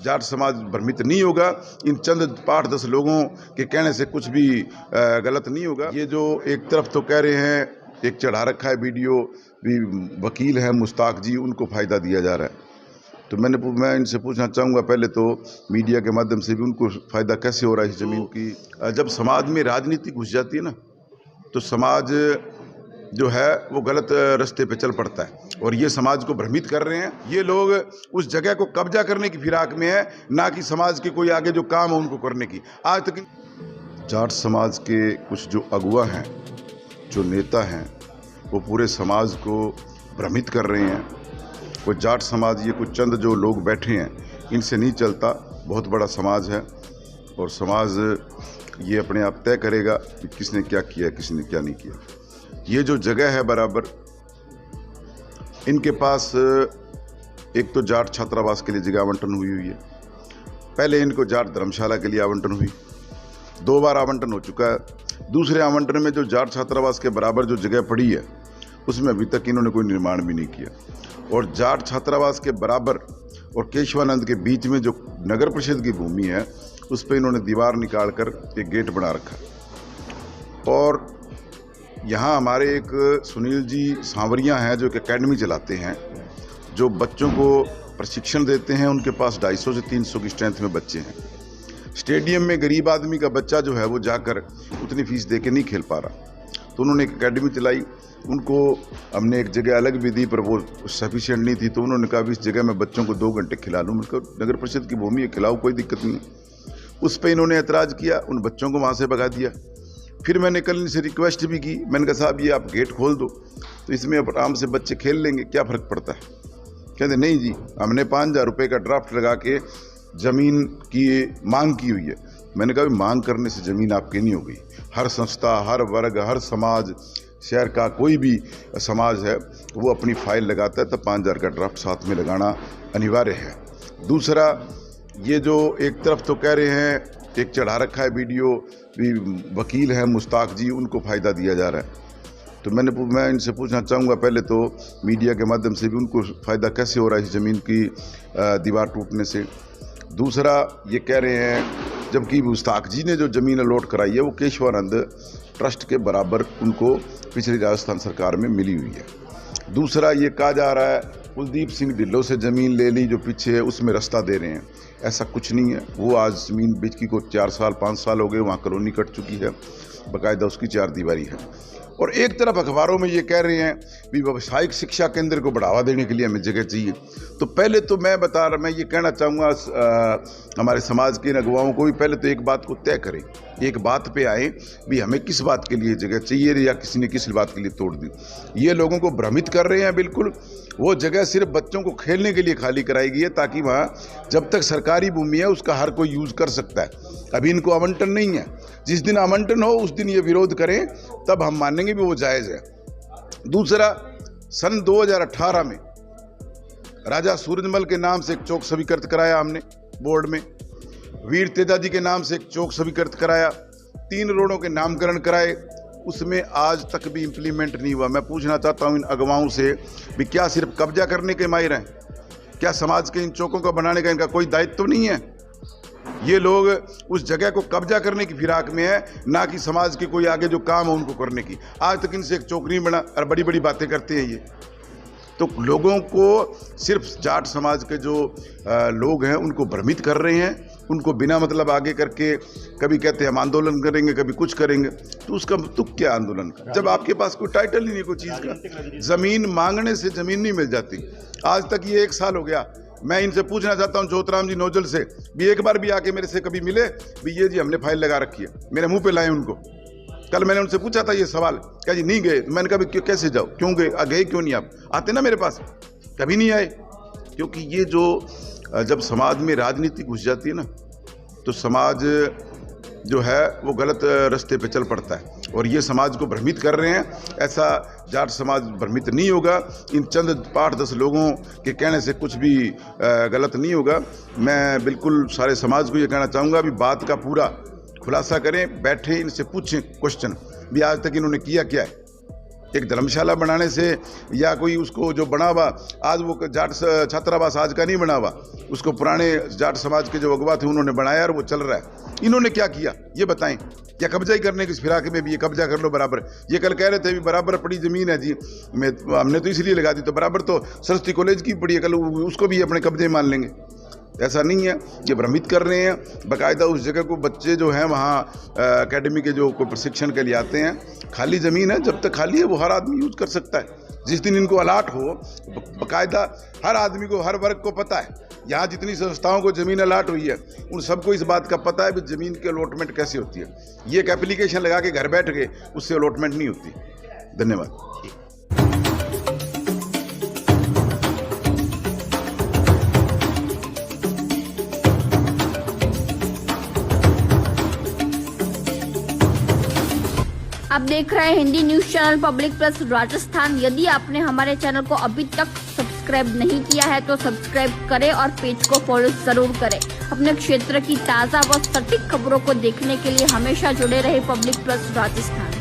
जाट समाज भ्रमित नहीं होगा। इन चंद 8-10 लोगों के कहने से कुछ भी गलत नहीं होगा। ये जो एक तरफ तो कह रहे हैं, एक चढ़ा रखा है वीडियो भी, वकील हैं मुश्ताक जी, उनको फ़ायदा दिया जा रहा है। तो मैं इनसे पूछना चाहूँगा, पहले तो मीडिया के माध्यम से भी उनको फ़ायदा कैसे हो रहा है इस ज़मीन की। जब समाज में राजनीति घुस जाती है ना, तो समाज जो है वो गलत रास्ते पे चल पड़ता है, और ये समाज को भ्रमित कर रहे हैं। ये लोग उस जगह को कब्जा करने की फिराक में है, ना कि समाज के कोई आगे जो काम है उनको करने की। आज तक जाट समाज के कुछ जो अगुआ हैं, जो नेता हैं, वो पूरे समाज को भ्रमित कर रहे हैं। कोई जाट समाज, ये कुछ चंद जो लोग बैठे हैं, इनसे नहीं चलता। बहुत बड़ा समाज है, और समाज ये अपने आप तय करेगा कि किसने क्या किया, किसने क्या नहीं किया। ये जो जगह है बराबर, इनके पास एक तो जाट छात्रावास के लिए जगह आवंटन हुई है। पहले इनको जाट धर्मशाला के लिए आवंटन हुई, 2 बार आवंटन हो चुका है। दूसरे आवंटन में जो जाट छात्रावास के बराबर जो जगह पड़ी है, उसमें अभी तक इन्होंने कोई निर्माण भी नहीं किया। और जाट छात्रावास के बराबर और केशवानंद के बीच में जो नगर परिषद की भूमि है, उस पर इन्होंने दीवार निकाल कर एक गेट बना रखा। और यहाँ हमारे एक सुनील जी सांवरिया हैं, जो एक एकेडमी चलाते हैं, जो बच्चों को प्रशिक्षण देते हैं। उनके पास 250 से 300 की स्ट्रेंथ में बच्चे हैं। स्टेडियम में गरीब आदमी का बच्चा जो है वो जाकर उतनी फीस दे के नहीं खेल पा रहा, तो उन्होंने एक एकेडमी चलाई। उनको हमने एक जगह अलग भी दी, पर वो सफिशिएंट नहीं थी, तो उन्होंने कहा भी इस जगह मैं बच्चों को 2 घंटे खिला लूँ। मतलब नगर परिषद की भूमि है, खिलाओ, कोई दिक्कत नहीं। उस पर इन्होंने ऐतराज़ किया, उन बच्चों को वहाँ से भगा दिया। फिर मैंने कल इनसे रिक्वेस्ट भी की, मैंने कहा साहब ये आप गेट खोल दो, तो इसमें आराम से बच्चे खेल लेंगे, क्या फ़र्क पड़ता है। कहते नहीं जी, हमने 5,000 रुपये का ड्राफ्ट लगा के ज़मीन की मांग की हुई है। मैंने कहा मांग करने से ज़मीन आपकी नहीं हो गई। हर संस्था, हर वर्ग, हर समाज, शहर का कोई भी समाज है, वो अपनी फाइल लगाता है, तब 5,000 का ड्राफ्ट साथ में लगाना अनिवार्य है। दूसरा, ये जो एक तरफ तो कह रहे हैं, एक चढ़ा रखा है वीडियो भी, वकील हैं मुश्ताक जी, उनको फ़ायदा दिया जा रहा है। तो मैं इनसे पूछना चाहूँगा, पहले तो मीडिया के माध्यम से भी उनको फ़ायदा कैसे हो रहा है इस ज़मीन की दीवार टूटने से। दूसरा, ये कह रहे हैं जबकि मुश्ताक जी ने जो ज़मीन अलॉट कराई है वो केशवानंद ट्रस्ट के बराबर उनको पिछली राजस्थान सरकार में मिली हुई है। दूसरा, ये कहा जा रहा है कुलदीप सिंह ढिल्लों से ज़मीन ले ली, जो पीछे है उसमें रास्ता दे रहे हैं। ऐसा कुछ नहीं है। वो आज ज़मीन बेच की को 4 साल 5 साल हो गए, वहाँ कॉलोनी कट चुकी है, बाकायदा उसकी 4 दीवारी है। और एक तरफ अखबारों में ये कह रहे हैं भी व्यावसायिक शिक्षा केंद्र को बढ़ावा देने के लिए हमें जगह चाहिए। तो पहले तो मैं ये कहना चाहूँगा हमारे समाज के अगुवाओं को भी, पहले तो एक बात को तय करें, एक बात पे आए भी हमें किस बात के लिए जगह चाहिए, या किसी ने किस बात के लिए तोड़ दी। ये लोगों को भ्रमित कर रहे हैं बिल्कुल। वो जगह सिर्फ बच्चों को खेलने के लिए खाली कराई गई है, ताकि वहाँ जब तक सरकारी भूमि है उसका हर कोई यूज़ कर सकता है। अभी इनको आवंटन नहीं है। जिस दिन आवंटन हो उस दिन ये विरोध करें, तब हम मानेंगे भी वो जायज़ है। दूसरा, सन 2018 में राजा सूरजमल के नाम से एक चौक स्वीकृत कराया हमने बोर्ड में, वीर तेजा जी के नाम से एक चौक स्वीकृत कराया, 3 रोडों के नामकरण कराए, उसमें आज तक भी इम्प्लीमेंट नहीं हुआ। मैं पूछना चाहता हूं इन अगवाओं से भी, क्या सिर्फ कब्जा करने के माहिर हैं? क्या समाज के इन चौकों को बनाने का इनका कोई दायित्व तो नहीं है? ये लोग उस जगह को कब्जा करने की फिराक में है, ना कि समाज के कोई आगे जो काम है उनको करने की। आज तक इनसे एक चौक नहीं बना, और बड़ी बड़ी बातें करते हैं ये। तो लोगों को सिर्फ जाट समाज के जो लोग हैं उनको भ्रमित कर रहे हैं, उनको बिना मतलब आगे करके, कभी कहते हैं हम आंदोलन करेंगे, कभी कुछ करेंगे। तो उसका तुक क्या आंदोलन का, जब आपके पास कोई टाइटल ही नहीं कोई चीज़ का। ज़मीन मांगने से ज़मीन नहीं मिल जाती। आज तक ये 1 साल हो गया। मैं इनसे पूछना चाहता हूँ, ज्योतिराम जी नोजल से भी, एक बार भी आके मेरे से कभी मिले भी, ये जी हमने फाइल लगा रखी है, मेरे मुँह पर लाए उनको। कल मैंने उनसे पूछा था ये सवाल, क्या जी नहीं गए? मैंने कहा क्यों, कैसे जाओ, क्यों गए, गए क्यों नहीं? आप आते ना मेरे पास, कभी नहीं आए। क्योंकि ये जो जब समाज में राजनीति घुस जाती है ना, तो समाज जो है वो गलत रास्ते पे चल पड़ता है, और ये समाज को भ्रमित कर रहे हैं। ऐसा जाट समाज भ्रमित नहीं होगा। इन चंद 8-10 लोगों के कहने से कुछ भी गलत नहीं होगा। मैं बिल्कुल सारे समाज को ये कहना चाहूँगा भी, बात का पूरा खुलासा करें, बैठे इनसे पूछें क्वेश्चन भी, आज तक इन्होंने किया क्या है। एक धर्मशाला बनाने से या कोई उसको जो बना हुआ आज वो जाट छात्रावास आज का नहीं बना हुआ, उसको पुराने जाट समाज के जो अगवा थे उन्होंने बनाया और वो चल रहा है। इन्होंने क्या किया ये बताएं? या कब्जा ही करने की फिराक में भी ये कब्जा कर लो बराबर। ये कल कह रहे थे भी बराबर पड़ी ज़मीन है जी, हमने तो इसलिए लगा दी, तो बराबर तो सरस्वती कॉलेज की पड़ी है, कल उसको भी अपने कब्जे मान लेंगे। ऐसा नहीं है, ये भ्रमित कर रहे हैं। बाकायदा उस जगह को बच्चे जो हैं वहाँ एकेडमी के जो कोई प्रशिक्षण के लिए आते हैं, खाली ज़मीन है, जब तक खाली है वो हर आदमी यूज़ कर सकता है। जिस दिन इनको अलाट हो, बाकायदा हर आदमी को, हर वर्ग को पता है, यहाँ जितनी संस्थाओं को ज़मीन अलाट हुई है उन सबको इस बात का पता है कि ज़मीन की अलॉटमेंट कैसे होती है। ये एक एप्लीकेशन लगा के घर बैठ गए, उससे अलॉटमेंट नहीं होती। धन्यवाद। आप देख रहे हैं Hindi news channel public plus Rajasthan. यदि आपने हमारे चैनल को अभी तक सब्सक्राइब नहीं किया है तो सब्सक्राइब करें और पेज को फॉलो जरूर करें। अपने क्षेत्र की ताज़ा व सटीक खबरों को देखने के लिए हमेशा जुड़े रहे पब्लिक प्लस राजस्थान।